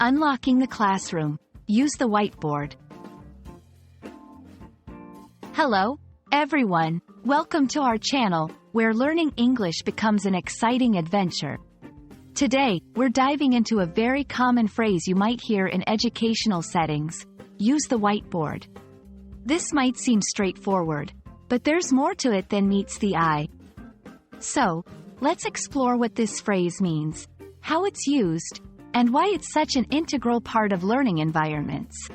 Unlocking the classroom. Use the whiteboard. Hello, everyone. Welcome to our channel, where learning English becomes an exciting adventure. Today, we're diving into a very common phrase you might hear in educational settings: use the whiteboard. This might seem straightforward, but there's more to it than meets the eye. So, let's explore what this phrase means, how it's used, and why it's such an integral part of learning environments.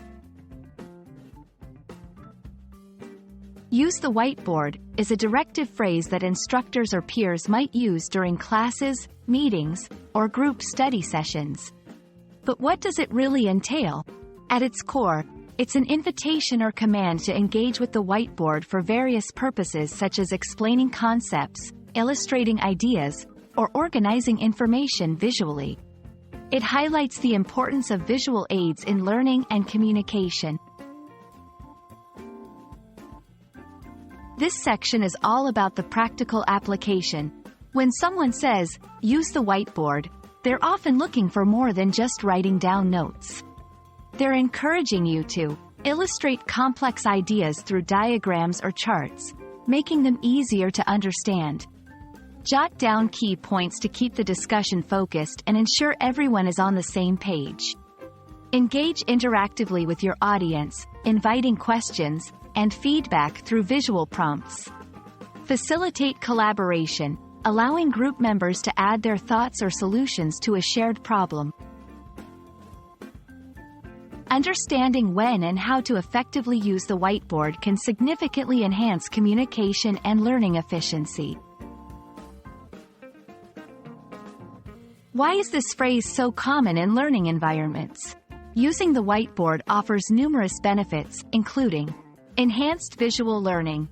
Use the whiteboard is a directive phrase that instructors or peers might use during classes, meetings, or group study sessions. But what does it really entail? At its core, it's an invitation or command to engage with the whiteboard for various purposes such as explaining concepts, illustrating ideas, or organizing information visually. It highlights the importance of visual aids in learning and communication. This section is all about the practical application. When someone says, use the whiteboard, they're often looking for more than just writing down notes. They're encouraging you to illustrate complex ideas through diagrams or charts, making them easier to understand. Jot down key points to keep the discussion focused and ensure everyone is on the same page. Engage interactively with your audience, inviting questions and feedback through visual prompts. Facilitate collaboration, allowing group members to add their thoughts or solutions to a shared problem. Understanding when and how to effectively use the whiteboard can significantly enhance communication and learning efficiency. Why is this phrase so common in learning environments? Using the whiteboard offers numerous benefits, including enhanced visual learning.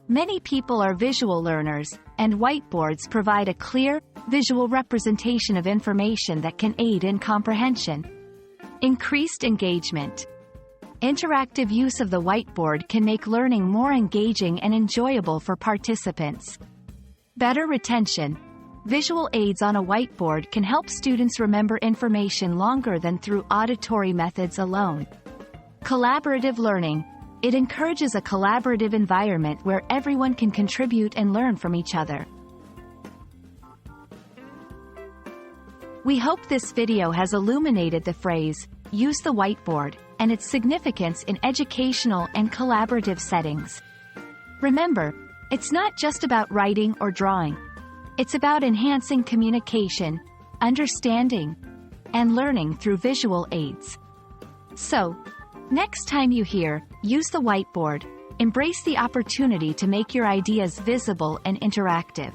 Many people are visual learners, and whiteboards provide a clear, visual representation of information that can aid in comprehension. Increased engagement. Interactive use of the whiteboard can make learning more engaging and enjoyable for participants. Better retention. Visual aids on a whiteboard can help students remember information longer than through auditory methods alone. Collaborative learning. It encourages a collaborative environment where everyone can contribute and learn from each other. We hope this video has illuminated the phrase, use the whiteboard, and its significance in educational and collaborative settings. Remember, it's not just about writing or drawing. It's about enhancing communication, understanding, and learning through visual aids. So, next time you hear, use the whiteboard, embrace the opportunity to make your ideas visible and interactive.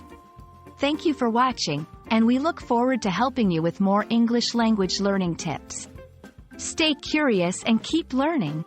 Thank you for watching, and we look forward to helping you with more English language learning tips. Stay curious and keep learning.